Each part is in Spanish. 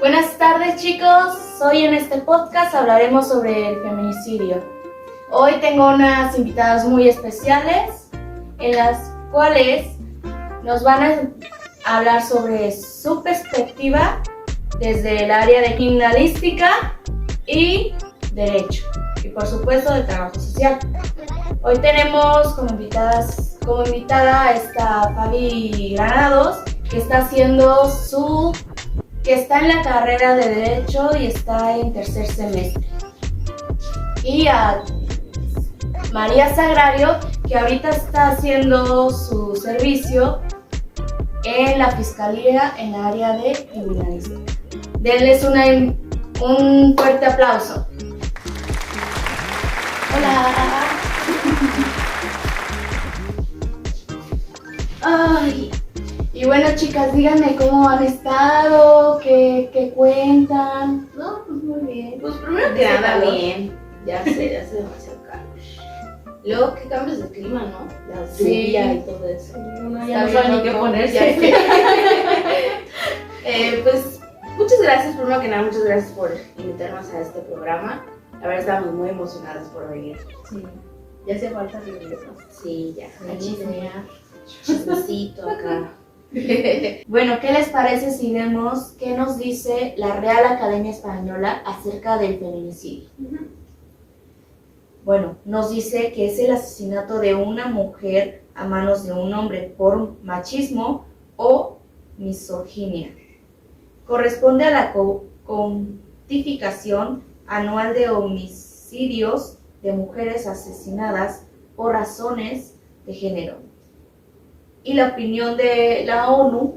Buenas tardes, chicos. Hoy en este podcast hablaremos sobre el feminicidio. Hoy tengo unas invitadas muy especiales en las cuales nos van a hablar sobre su perspectiva desde el área de criminalística y derecho y por supuesto de trabajo social. Hoy tenemos como invitada a esta Fabi Granados, que está en la carrera de Derecho y está en tercer semestre. Y a María Sagrario, que ahorita está haciendo su servicio en la Fiscalía en la área de criminalística. Denles un fuerte aplauso. Hola. Ay. Y bueno, chicas, díganme cómo han estado, qué cuentan. No, pues muy bien. Pues primero que nada bien, ya hace demasiado calor. Luego que cambios de clima, ¿no? La lluvia y todo eso. Uno ya no sabe ni qué ponerse. Pues muchas gracias, primero que nada, muchas gracias por invitarnos a este programa. La verdad estamos muy emocionadas por venir. Sí, ya hace falta regreso. Sí, ya. A chismear. Chismecito acá. Bueno, ¿qué les parece si vemos qué nos dice la Real Academia Española acerca del feminicidio? Bueno, nos dice que es el asesinato de una mujer a manos de un hombre por machismo o misoginia. Corresponde a la cuantificación anual de homicidios de mujeres asesinadas por razones de género. Y la opinión de la ONU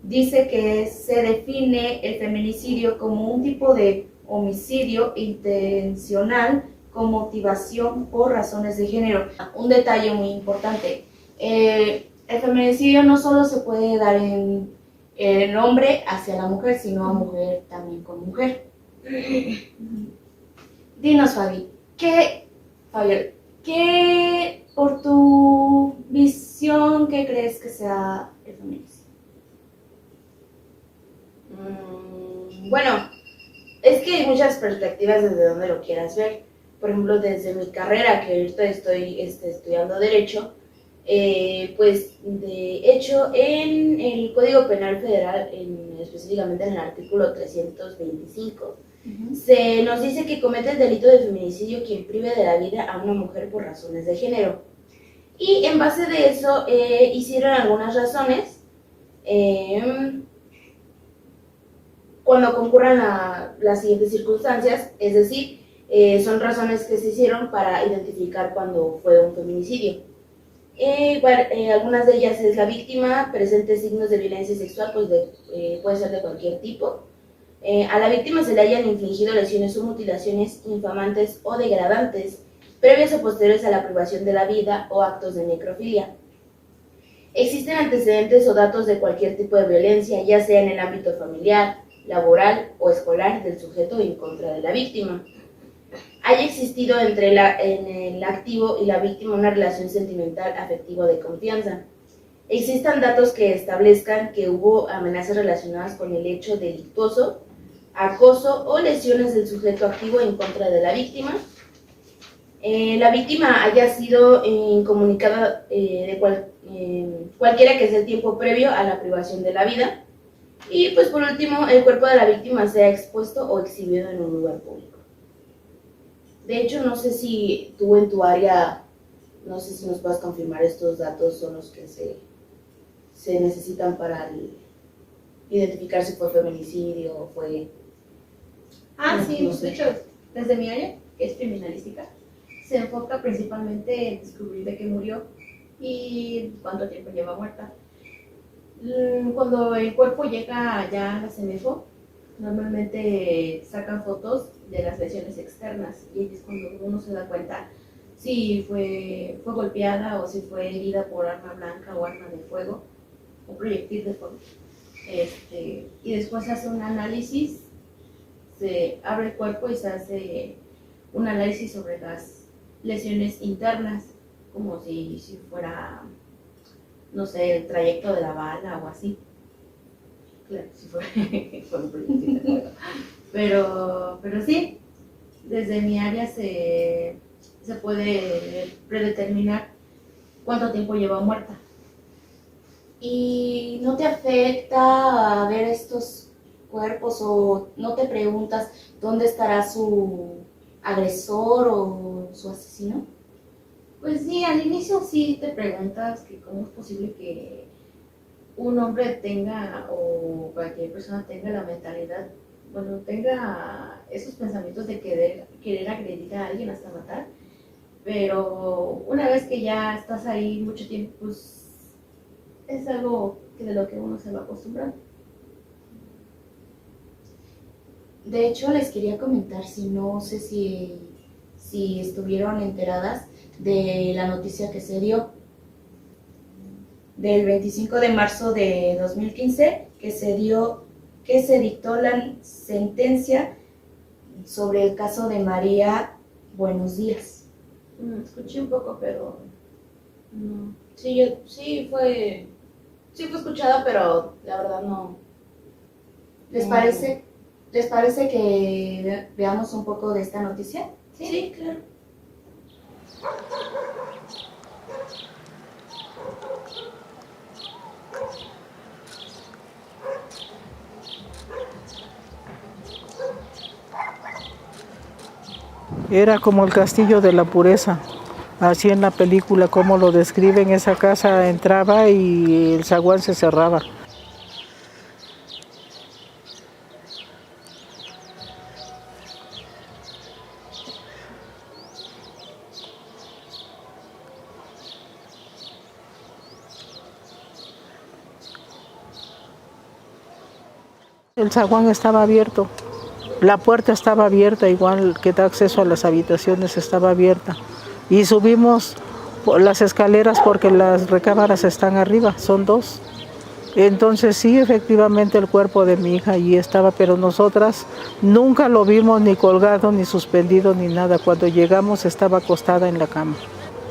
dice que se define el feminicidio como un tipo de homicidio intencional con motivación por razones de género. Un detalle muy importante, el feminicidio no solo se puede dar en el hombre hacia la mujer, sino a mujer también con mujer. Dinos, Fabi, ¿qué por tu visión, qué crees que sea el feminicidio? Bueno, es que hay muchas perspectivas desde donde lo quieras ver. Por ejemplo, desde mi carrera, que ahorita estoy estudiando Derecho, pues de hecho en el Código Penal Federal, específicamente en el artículo 325, se nos dice que comete el delito de feminicidio quien prive de la vida a una mujer por razones de género. Y en base de eso hicieron algunas razones cuando concurran las siguientes circunstancias, es decir, son razones que se hicieron para identificar cuando fue un feminicidio. Algunas de ellas es la víctima presente signos de violencia sexual, pues puede ser de cualquier tipo. A la víctima se le hayan infligido lesiones o mutilaciones infamantes o degradantes, previas o posteriores a la privación de la vida o actos de necrofilia. Existen antecedentes o datos de cualquier tipo de violencia, ya sea en el ámbito familiar, laboral o escolar del sujeto en contra de la víctima. Haya existido entre el activo y la víctima una relación sentimental, afectiva o de confianza. Existan datos que establezcan que hubo amenazas relacionadas con el hecho delictuoso, acoso o lesiones del sujeto activo en contra de la víctima. La víctima haya sido incomunicada cualquiera que sea el tiempo previo a la privación de la vida. Y pues por último, el cuerpo de la víctima sea expuesto o exhibido en un lugar público. De hecho, no sé si tú en tu área, no sé si nos puedes confirmar estos datos son los que se necesitan para identificar si fue feminicidio o fue... Sí, no sé. de hecho, desde mi área, que es criminalística, se enfoca principalmente en descubrir de qué murió y cuánto tiempo lleva muerta. Cuando el cuerpo llega ya a la CEMEFO, normalmente sacan fotos de las lesiones externas y es cuando uno se da cuenta si fue golpeada o si fue herida por arma blanca o arma de fuego o proyectil de fuego. Y después se hace un análisis, se abre el cuerpo y se hace un análisis sobre las lesiones internas, como si fuera, no sé, el trayecto de la bala o así. claro, sí fue un proyectil de acuerdo. Pero sí, desde mi área se puede predeterminar cuánto tiempo lleva muerta. ¿Y no te afecta a ver estos cuerpos o no te preguntas dónde estará su agresor o su asesino? Pues sí, al inicio sí te preguntas que cómo es posible que un hombre tenga o cualquier persona tenga la mentalidad, bueno, tenga esos pensamientos de querer agredir a alguien hasta matar, pero una vez que ya estás ahí mucho tiempo, pues es algo que de lo que uno se va acostumbrando. De hecho, les quería comentar, si no sé si estuvieron enteradas de la noticia que se dio del 25 de marzo de 2015, que se dictó la sentencia sobre el caso de María Buenos Días. Escuché un poco, pero no. Sí fue escuchada, pero la verdad no. ¿Les parece que veamos un poco de esta noticia? Sí, claro. Era como el castillo de la pureza, así en la película como lo describen, esa casa entraba y el zaguán se cerraba. El zaguán estaba abierto, la puerta estaba abierta, igual que da acceso a las habitaciones estaba abierta. Y subimos por las escaleras porque las recámaras están arriba, son dos. Entonces sí, efectivamente el cuerpo de mi hija allí estaba, pero nosotras nunca lo vimos ni colgado, ni suspendido, ni nada. Cuando llegamos estaba acostada en la cama,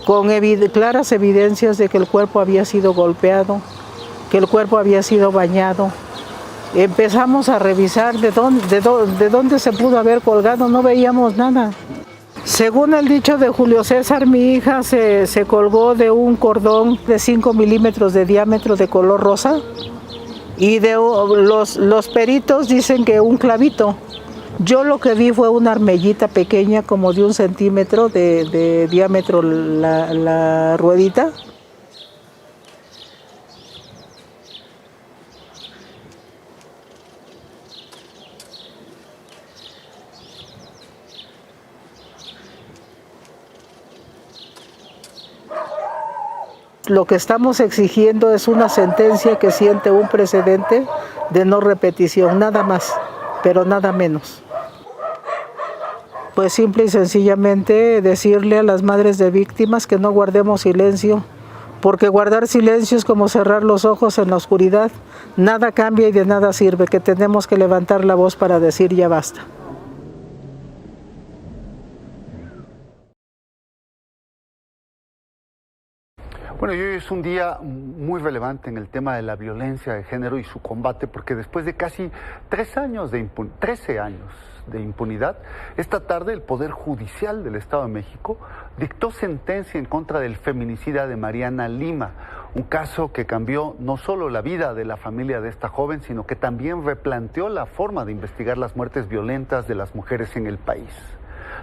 con claras evidencias de que el cuerpo había sido golpeado, que el cuerpo había sido bañado. Empezamos a revisar de dónde se pudo haber colgado, no veíamos nada. Según el dicho de Julio César, mi hija se colgó de un cordón de 5 milímetros de diámetro de color rosa y los peritos dicen que un clavito. Yo lo que vi fue una armellita pequeña como de 1 centímetro de diámetro la ruedita. Lo que estamos exigiendo es una sentencia que siente un precedente de no repetición, nada más, pero nada menos. Pues simple y sencillamente decirle a las madres de víctimas que no guardemos silencio, porque guardar silencio es como cerrar los ojos en la oscuridad, nada cambia y de nada sirve, que tenemos que levantar la voz para decir ya basta. Bueno, y hoy es un día muy relevante en el tema de la violencia de género y su combate, porque después de casi 13 años de impunidad, esta tarde el Poder Judicial del Estado de México dictó sentencia en contra del feminicida de Mariana Lima, un caso que cambió no solo la vida de la familia de esta joven, sino que también replanteó la forma de investigar las muertes violentas de las mujeres en el país.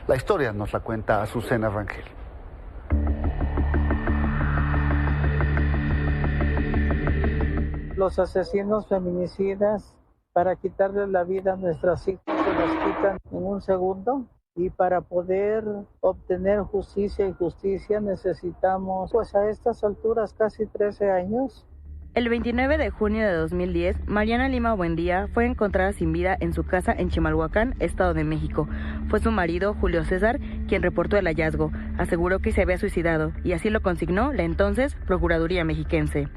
La historia nos la cuenta Azucena Rangel. Los asesinos feminicidas, para quitarles la vida a nuestras hijas, se las quitan en un segundo. Y para poder obtener justicia y justicia necesitamos, pues a estas alturas, casi 13 años. El 29 de junio de 2010, Mariana Lima Buendía fue encontrada sin vida en su casa en Chimalhuacán, Estado de México. Fue su marido, Julio César, quien reportó el hallazgo. Aseguró que se había suicidado y así lo consignó la entonces Procuraduría Mexiquense.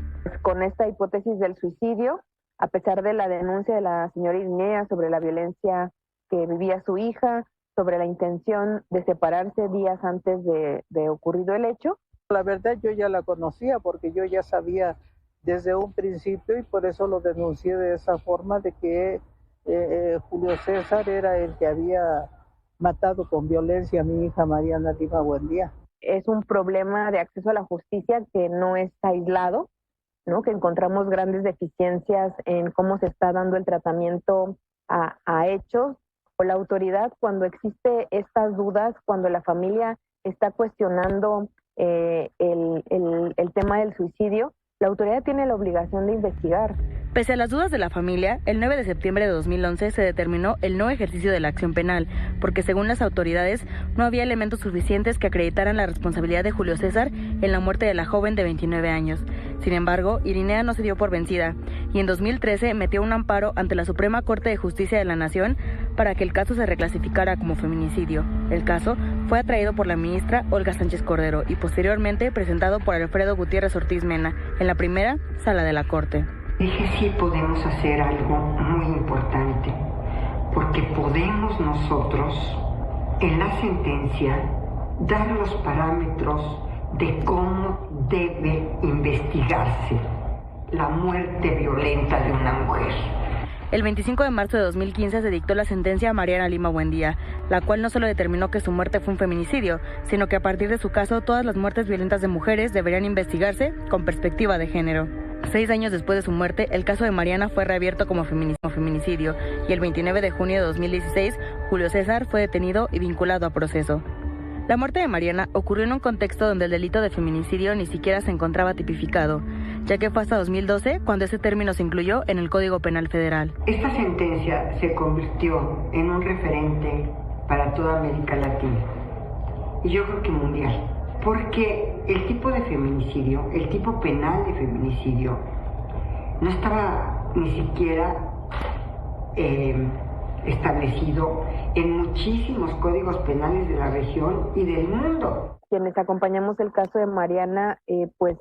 Con esta hipótesis del suicidio, a pesar de la denuncia de la señora Irinea sobre la violencia que vivía su hija, sobre la intención de separarse días antes de ocurrido el hecho. La verdad yo ya la conocía porque yo ya sabía desde un principio y por eso lo denuncié de esa forma, de que Julio César era el que había matado con violencia a mi hija Mariana Lima Buendía. Es un problema de acceso a la justicia que no está aislado, ¿no? Que encontramos grandes deficiencias en cómo se está dando el tratamiento a hechos o la autoridad cuando existe estas dudas, cuando la familia está cuestionando el tema del suicidio. La autoridad tiene la obligación de investigar. Pese a las dudas de la familia, el 9 de septiembre de 2011 se determinó el no ejercicio de la acción penal, porque según las autoridades no había elementos suficientes que acreditaran la responsabilidad de Julio César en la muerte de la joven de 29 años. Sin embargo, Irinea no se dio por vencida y en 2013 metió un amparo ante la Suprema Corte de Justicia de la Nación para que el caso se reclasificara como feminicidio. El caso fue atraído por la ministra Olga Sánchez Cordero y posteriormente presentado por Alfredo Gutiérrez Ortiz Mena en la primera sala de la Corte. Dije, sí podemos hacer algo muy importante, porque podemos nosotros, en la sentencia, dar los parámetros de cómo debe investigarse la muerte violenta de una mujer. El 25 de marzo de 2015 se dictó la sentencia a Mariana Lima Buendía, la cual no solo determinó que su muerte fue un feminicidio, sino que a partir de su caso todas las muertes violentas de mujeres deberían investigarse con perspectiva de género. 6 años después de su muerte, el caso de Mariana fue reabierto como feminicidio y el 29 de junio de 2016, Julio César fue detenido y vinculado a proceso. La muerte de Mariana ocurrió en un contexto donde el delito de feminicidio ni siquiera se encontraba tipificado, ya que fue hasta 2012 cuando ese término se incluyó en el Código Penal Federal. Esta sentencia se convirtió en un referente para toda América Latina y yo creo que mundial, porque el tipo de feminicidio, el tipo penal de feminicidio, no estaba ni siquiera establecido en muchísimos códigos penales de la región y del mundo. Quienes acompañamos el caso de Mariana, pues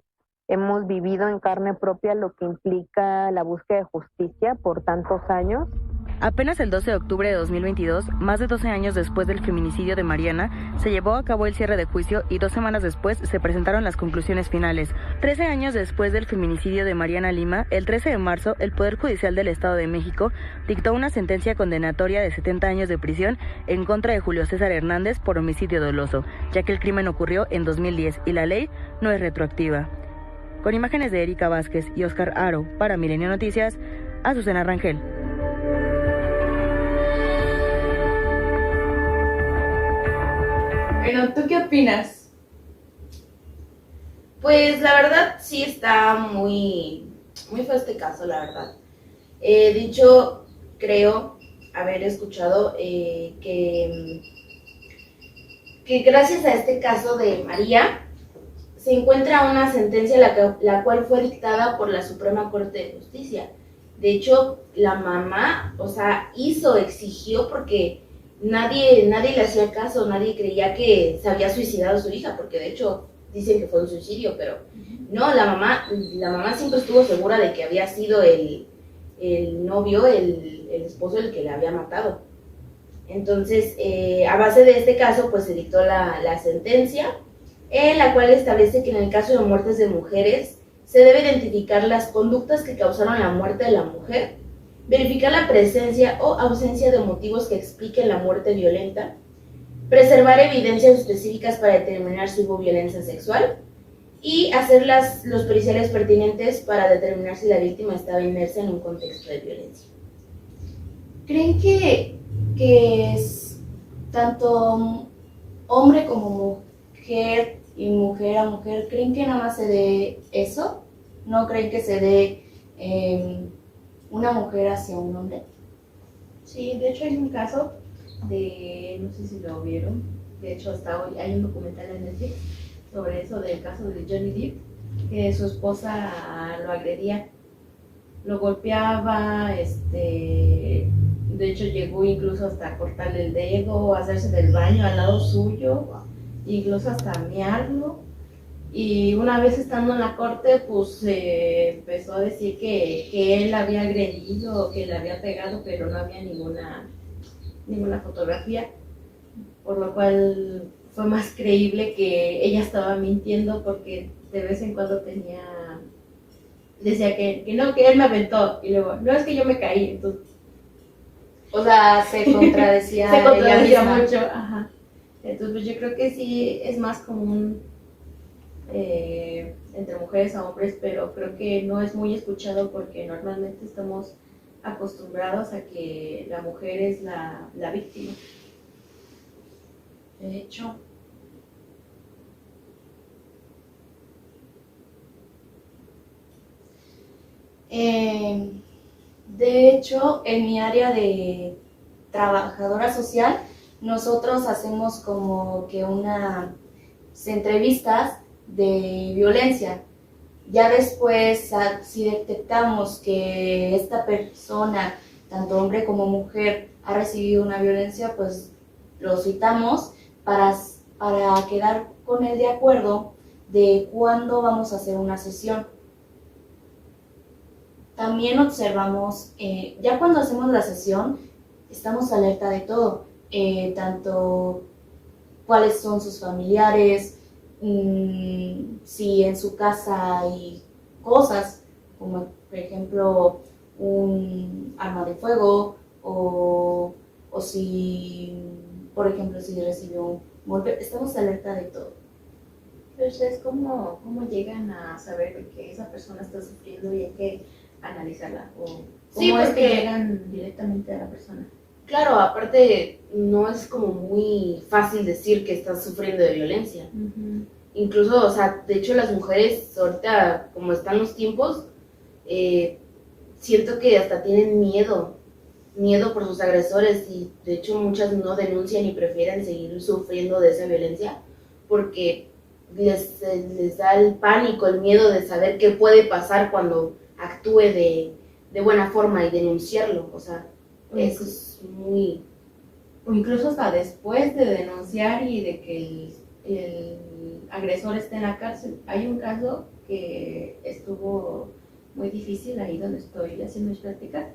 hemos vivido en carne propia lo que implica la búsqueda de justicia por tantos años. Apenas el 12 de octubre de 2022, más de 12 años después del feminicidio de Mariana, se llevó a cabo el cierre de juicio y 2 semanas después se presentaron las conclusiones finales. 13 años después del feminicidio de Mariana Lima, el 13 de marzo, el Poder Judicial del Estado de México dictó una sentencia condenatoria de 70 años de prisión en contra de Julio César Hernández por homicidio doloso, ya que el crimen ocurrió en 2010 y la ley no es retroactiva. Con imágenes de Erika Vázquez y Oscar Aro, para Milenio Noticias, Azucena Rangel. Bueno, ¿tú qué opinas? Pues la verdad sí está muy feo este caso, la verdad. De hecho, creo haber escuchado que gracias a este caso de María se encuentra una sentencia la cual fue dictada por la Suprema Corte de Justicia. De hecho, la mamá, exigió porque nadie le hacía caso, nadie creía que se había suicidado su hija, porque de hecho dicen que fue un suicidio, pero no, la mamá siempre estuvo segura de que había sido el novio, el esposo el que la había matado. Entonces, a base de este caso, pues se dictó la sentencia, en la cual establece que en el caso de muertes de mujeres se debe identificar las conductas que causaron la muerte de la mujer, verificar la presencia o ausencia de motivos que expliquen la muerte violenta, preservar evidencias específicas para determinar si hubo violencia sexual y hacer los periciales pertinentes para determinar si la víctima estaba inmersa en un contexto de violencia. ¿Creen que es tanto hombre como mujer y mujer a mujer, creen que nada más se dé eso? ¿No creen que se dé una mujer hacia un hombre? Sí, de hecho hay un caso de, no sé si lo vieron, de hecho hasta hoy hay un documental en Netflix sobre eso, del caso de Johnny Depp, que su esposa lo agredía, lo golpeaba, de hecho llegó incluso hasta cortarle el dedo, hacerse del baño al lado suyo, incluso hasta mearlo. Y una vez estando en la corte, pues empezó a decir que él la había agredido, que le había pegado, pero no había ninguna fotografía, por lo cual fue más creíble que ella estaba mintiendo, porque de vez en cuando tenía decía que no, que él me aventó. Y luego, no, es que yo me caí. Entonces, O sea, se contradecía se contradecía ella misma. mucho. Ajá. Entonces, pues yo creo que sí es más común entre mujeres a hombres, pero creo que no es muy escuchado porque normalmente estamos acostumbrados a que la mujer es la víctima. De hecho, en mi área de trabajadora social, nosotros hacemos como que unas entrevistas de violencia. Ya después, si detectamos que esta persona, tanto hombre como mujer, ha recibido una violencia, pues lo citamos para quedar con él de acuerdo de cuándo vamos a hacer una sesión. También observamos, ya cuando hacemos la sesión, estamos alerta de todo, tanto cuáles son sus familiares, si en su casa hay cosas, como por ejemplo un arma de fuego, o si, por ejemplo, si recibió un golpe, estamos alerta de todo. Pero ustedes, ¿cómo llegan a saber que esa persona está sufriendo y hay que analizarla? ¿O cómo Sí, es que porque- llegan directamente a la persona? Claro, aparte no es como muy fácil decir que estás sufriendo de violencia. Incluso, o sea, de hecho las mujeres ahorita, como están los tiempos, siento que hasta tienen miedo por sus agresores y de hecho muchas no denuncian y prefieren seguir sufriendo de esa violencia porque les da el pánico, el miedo de saber qué puede pasar cuando actúe de buena forma y denunciarlo. O sea, eso es muy... O incluso hasta después de denunciar y de que el agresor esté en la cárcel. Hay un caso que estuvo muy difícil ahí donde estoy haciendo mis prácticas,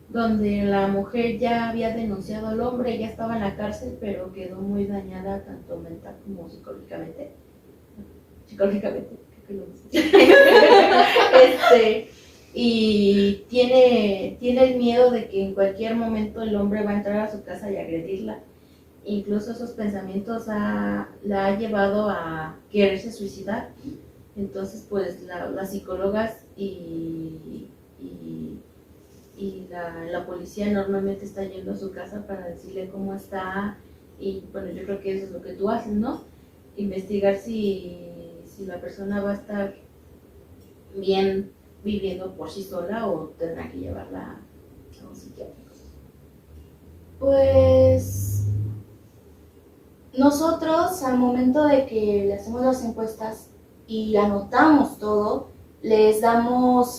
donde la mujer ya había denunciado al hombre, ya estaba en la cárcel, pero quedó muy dañada tanto mental como psicológicamente. Psicológicamente, creo que lo dice. Y tiene el miedo de que en cualquier momento el hombre va a entrar a su casa y agredirla. Incluso esos pensamientos la ha llevado a quererse suicidar. Entonces, pues las psicólogas y la policía normalmente está yendo a su casa para decirle cómo está. Y bueno, yo creo que eso es lo que tú haces, ¿no? Investigar si la persona va a estar bien viviendo por sí sola o tendrá que llevarla a un psiquiátrico. Pues nosotros al momento de que le hacemos las encuestas y anotamos todo, les damos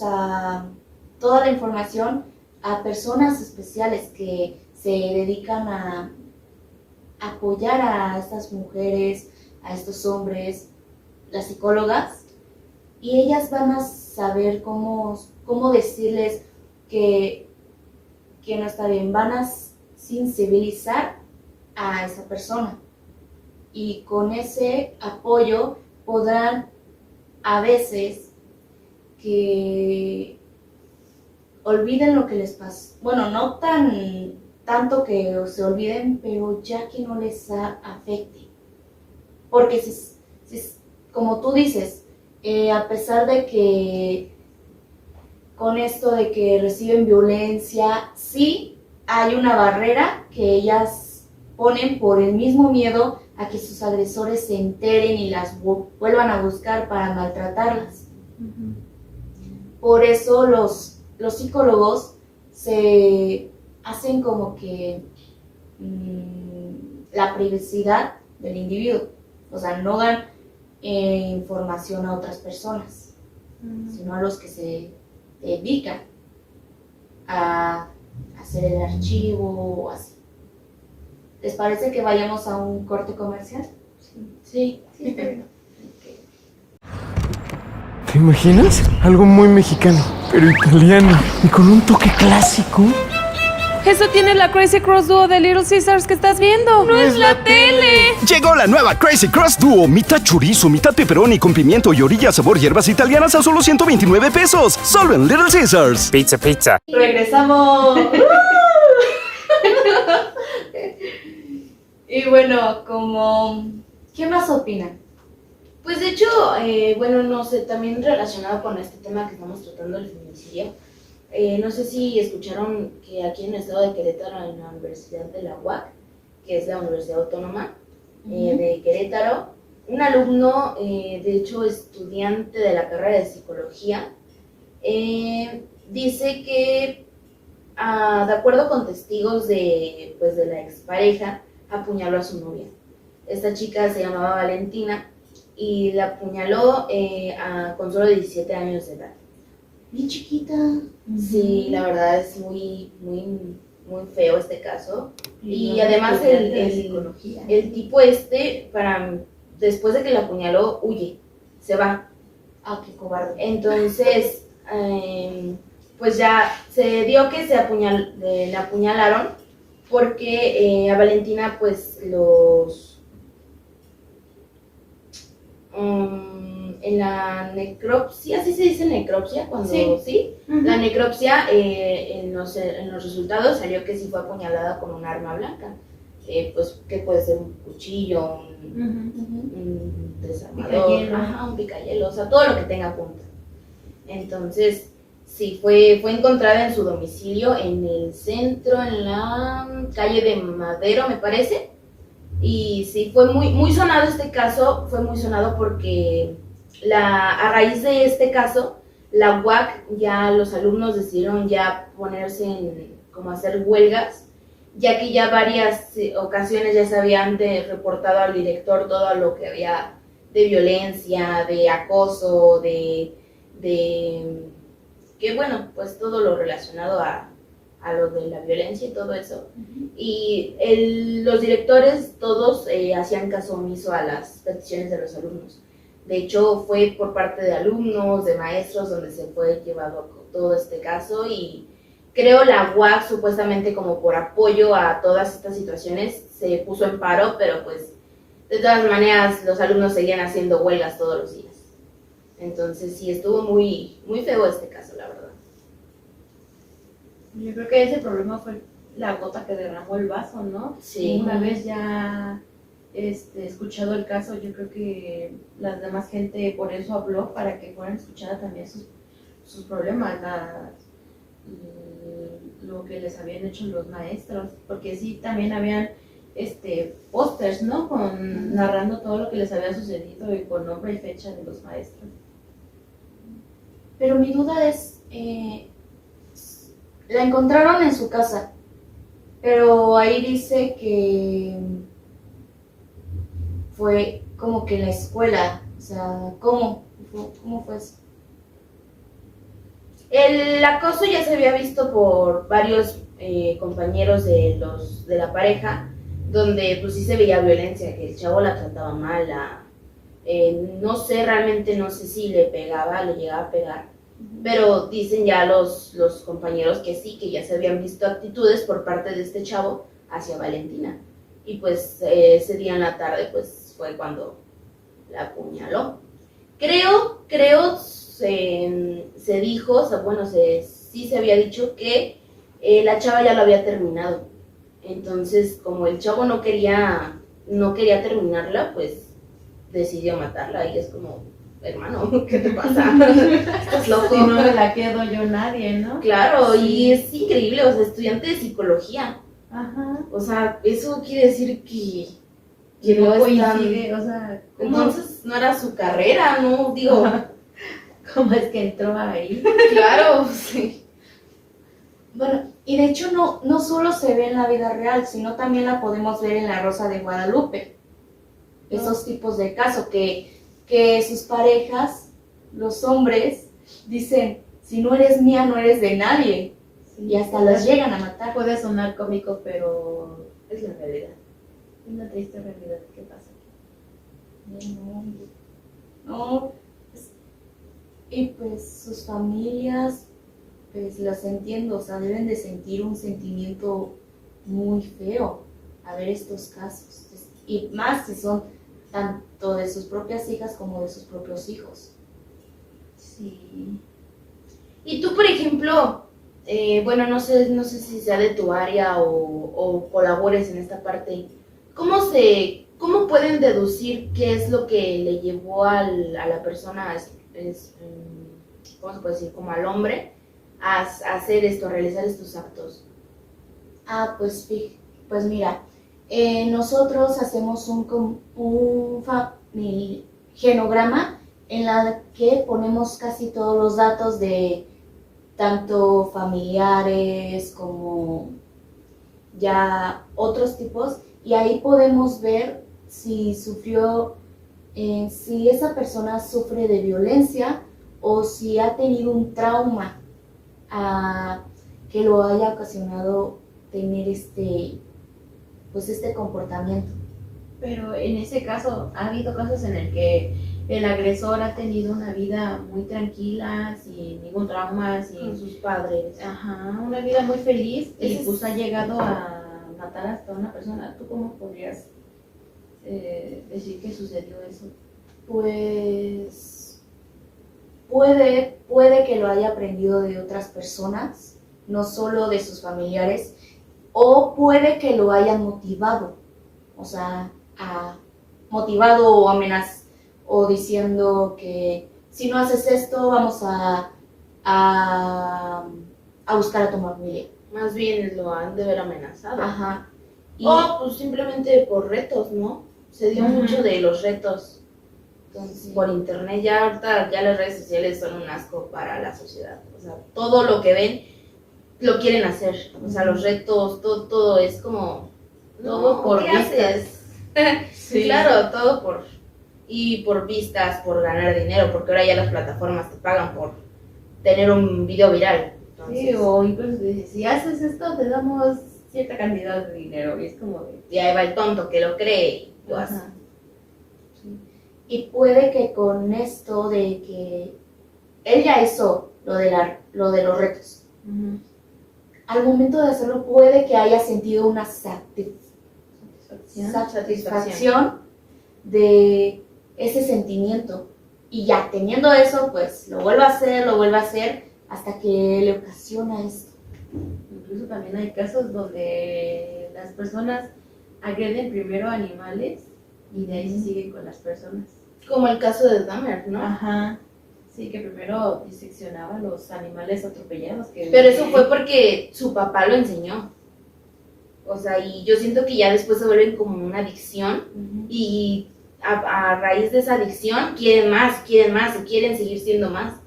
toda la información a personas especiales que se dedican a apoyar a estas mujeres, a estos hombres, las psicólogas, y ellas van a saber cómo decirles que no está bien, van a sensibilizar a esa persona y con ese apoyo podrán a veces que olviden lo que les pasa. Bueno, no tanto que se olviden, pero ya que no les afecte. Porque como tú dices, a pesar de que con esto de que reciben violencia, sí hay una barrera que ellas ponen por el mismo miedo a que sus agresores se enteren y las vuelvan a buscar para maltratarlas. Por eso los psicólogos se hacen como que la privacidad del individuo, o sea, no dan información a otras personas, sino a los que se dedican a hacer el archivo o así. ¿Les parece que vayamos a un corte comercial? Sí, está bien. ¿Te imaginas? Algo muy mexicano, pero italiano y con un toque clásico. Eso tiene la Crazy Cross Duo de Little Caesars que estás viendo. ¡No es la tele! Llegó la nueva Crazy Cross Duo, mitad chorizo, mitad pepperoni con pimiento y orilla sabor hierbas italianas a solo 129 pesos. Solo en Little Caesars. Pizza, pizza. ¡Regresamos! Y bueno, ¿qué más opinan? Pues de hecho, bueno, no sé, también relacionado con este tema que estamos tratando, el feminicidio, no sé si escucharon que aquí en el estado de Querétaro, en la Universidad de la UAC, que es la Universidad Autónoma de Querétaro, un alumno, de hecho estudiante de la carrera de psicología, dice que, de acuerdo con testigos de la expareja, apuñaló a su novia. Esta chica se llamaba Valentina y la apuñaló con solo 17 años de edad. Bien chiquita. Sí, la verdad es muy feo este caso. Y además el tipo después de que la apuñaló, huye, se va. Ah, qué cobarde. Entonces, pues ya se dio que le apuñalaron porque a Valentina pues en la necropsia, ¿sí se dice necropsia? Cuando sí. La necropsia, en los resultados salió que sí fue apuñalada con un arma blanca, pues que puede ser un cuchillo, un desarmador, un picayelo, o sea, todo lo que tenga punta. Entonces, sí, fue encontrada en su domicilio en el centro, en la calle de Madero, me parece. Y sí, fue muy sonado este caso, fue muy sonado porque a raíz de este caso, la UAC, ya los alumnos decidieron ya ponerse como hacer huelgas, ya que ya varias ocasiones ya se habían reportado al director todo lo que había de violencia, de acoso, que bueno, pues todo lo relacionado a lo de la violencia y todo eso. Y los directores todos hacían caso omiso a las peticiones de los alumnos. De hecho, fue por parte de alumnos, de maestros, donde se fue llevado todo este caso, y creo la UAC, supuestamente como por apoyo a todas estas situaciones, se puso en paro, pero pues de todas maneras los alumnos seguían haciendo huelgas todos los días. Entonces sí, estuvo muy feo este caso, la verdad. Yo creo que ese problema fue la gota que derramó el vaso, ¿no? Sí. Una vez ya escuchado el caso, yo creo que la demás gente por eso habló, para que fueran escuchadas también sus problemas, lo que les habían hecho los maestros, porque sí, también habían pósters, ¿no? Narrando todo lo que les había sucedido y con nombre y fecha de los maestros. Pero mi duda es, la encontraron en su casa, pero ahí dice que fue como que en la escuela, o sea, ¿cómo fue eso? El acoso ya se había visto por varios compañeros de la pareja, donde pues sí se veía violencia, que el chavo la trataba mal, no sé, realmente no sé si le llegaba a pegar, pero dicen ya los compañeros que sí, que ya se habían visto actitudes por parte de este chavo hacia Valentina. Y pues ese día en la tarde pues fue cuando la apuñaló. Creo se dijo, o sea, bueno, sí se había dicho que la chava ya lo había terminado. Entonces, como el chavo no quería terminarla, pues decidió matarla. Y es como, hermano, ¿qué te pasa? ¿Estás loco? Si no me la quedo yo nadie, ¿no? Claro, sí. Y es increíble, o sea, estudiante de psicología. Ajá. O sea, eso quiere decir que no coincide, o sea, entonces no era su carrera, ¿no? Digo, ¿cómo es que entró ahí? Claro, sí. Bueno, y de hecho no solo se ve en la vida real, sino también la podemos ver en La Rosa de Guadalupe. Esos tipos de casos que sus parejas, los hombres, dicen, si no eres mía, no eres de nadie. Sí, y hasta las llegan a matar. Puede sonar cómico, pero es la realidad. Es una triste realidad que pasa aquí. No. Y pues sus familias Pues los entiendo, o sea, deben de sentir un sentimiento muy feo a ver estos casos. Y más si son tanto de sus propias hijas como de sus propios hijos. Sí. Y tú, por ejemplo, bueno, no sé si sea de tu área o colabores en esta parte, ¿cómo pueden deducir qué es lo que le llevó a la persona, ¿cómo se puede decir? Como al hombre, a hacer esto, a realizar estos actos? Pues mira, nosotros hacemos un genograma en la que ponemos casi todos los datos de tanto familiares como ya otros tipos, y ahí podemos ver si si esa persona sufre de violencia o si ha tenido un trauma que lo haya ocasionado tener este comportamiento. Pero en ese caso, ha habido casos en el que el agresor ha tenido una vida muy tranquila, sin ningún trauma, sin Con sus padres. Ajá, una vida muy feliz, y Ese pues ha llegado a matar hasta una persona. ¿Tú cómo podrías decir que sucedió eso? Pues puede que lo haya aprendido de otras personas, no solo de sus familiares, o puede que lo hayan motivado, o sea, motivado o amenazado, o diciendo que si no haces esto vamos a buscar a tu familia. Más bien lo han de ver amenazado. Ajá. O pues simplemente por retos, ¿no? Se dio mucho de los retos. Entonces, Sí. por internet ya ahorita ya las redes sociales son un asco para la sociedad. O sea, todo lo que ven lo quieren hacer. O sea, los retos, todo es como todo por ¿qué vistas. Sí. Claro, todo por vistas, por ganar dinero, porque ahora ya las plataformas te pagan por tener un video viral. Entonces, Sí, o incluso dices, si haces esto te damos cierta cantidad de dinero, y es como de... y ahí va el tonto que lo cree y lo hace. Ajá. Y puede que con esto de que él ya hizo lo de los retos, Ujú. al momento de hacerlo puede que haya sentido una Satisfacción. satisfacción de ese sentimiento, y ya teniendo eso pues lo vuelve a hacer hasta que le ocasiona esto. Incluso también hay casos donde las personas agreden primero a animales y de ahí se siguen con las personas. Como el caso de Dahmer, ¿no? Ajá. Sí, que primero diseccionaba los animales atropellados. Pero eso fue porque su papá lo enseñó. O sea, y yo siento que ya después se vuelven como una adicción, y a raíz de esa adicción quieren más y quieren seguir siendo más.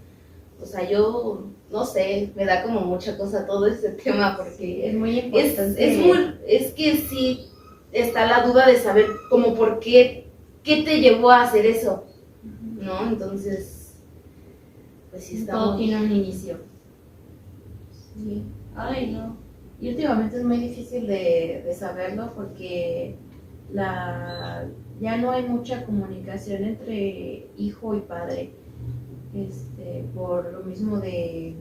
O sea, yo no sé, me da como mucha cosa todo este tema, porque es muy importante. es que sí está la duda de saber como por qué te llevó a hacer eso, ¿no? Entonces, pues sí está Todo muy... tiene un inicio. Sí. Ay, no. Y últimamente es muy difícil de saberlo, porque ya no hay mucha comunicación entre hijo y padre, por lo mismo de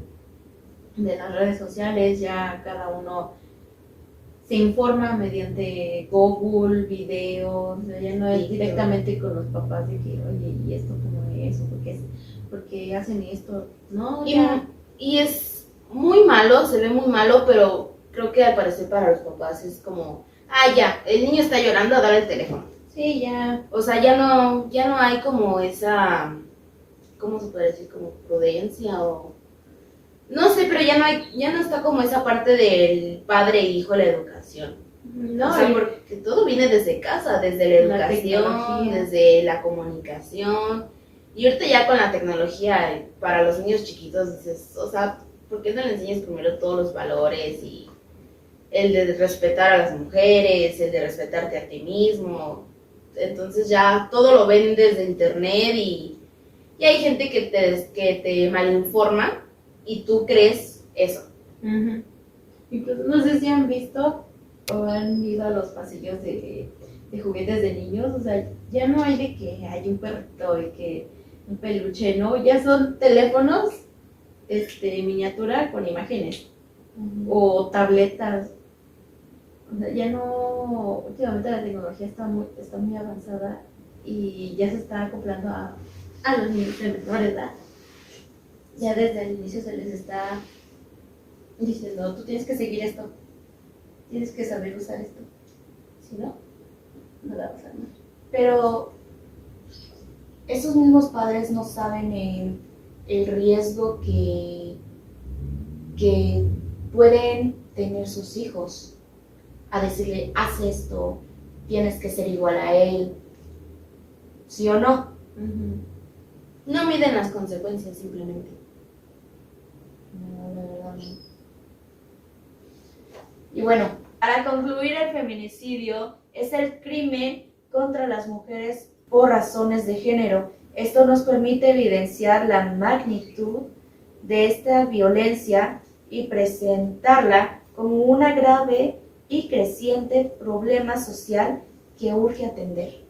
las redes sociales. Ya cada uno se informa mediante Google, videos, ya no es directamente con los papás de que, oye, ¿y esto cómo es? ¿Por qué hacen esto? No, ya. Y es muy malo, se ve muy malo, pero creo que al parecer para los papás es como, ya, el niño está llorando, dale el teléfono. Sí, ya. O sea, ya no hay como esa, ¿cómo se puede decir? Como prudencia o... No sé, pero ya no está como esa parte del padre e hijo, la educación. No, o sea, porque todo viene desde casa, desde la educación, tecnología. desde la comunicación. Y ahorita ya con la tecnología, para los niños chiquitos, dices, o sea, ¿por qué no le enseñas primero todos los valores? Y el de respetar a las mujeres, el de respetarte a ti mismo. Entonces ya todo lo ven desde internet, y hay gente que te malinforma y tú crees eso. Uh-huh. Incluso, no sé si han visto o han ido a los pasillos de juguetes de niños. O sea, ya no hay de que hay un perrito y que un peluche, ¿no? Ya son teléfonos miniatura con imágenes o tabletas. O sea, ya no, últimamente la tecnología está muy avanzada y ya se está acoplando a los niños de menor edad. Ya desde el inicio se les está diciendo, tú tienes que seguir esto, tienes que saber usar esto, si no, no la vas a armar. Pero esos mismos padres no saben el riesgo que pueden tener sus hijos a decirle, haz esto, tienes que ser igual a él, ¿sí o no? No miden las consecuencias simplemente. No, la verdad no. Y bueno, para concluir, el feminicidio es el crimen contra las mujeres por razones de género. Esto nos permite evidenciar la magnitud de esta violencia y presentarla como una grave y creciente problema social que urge atender.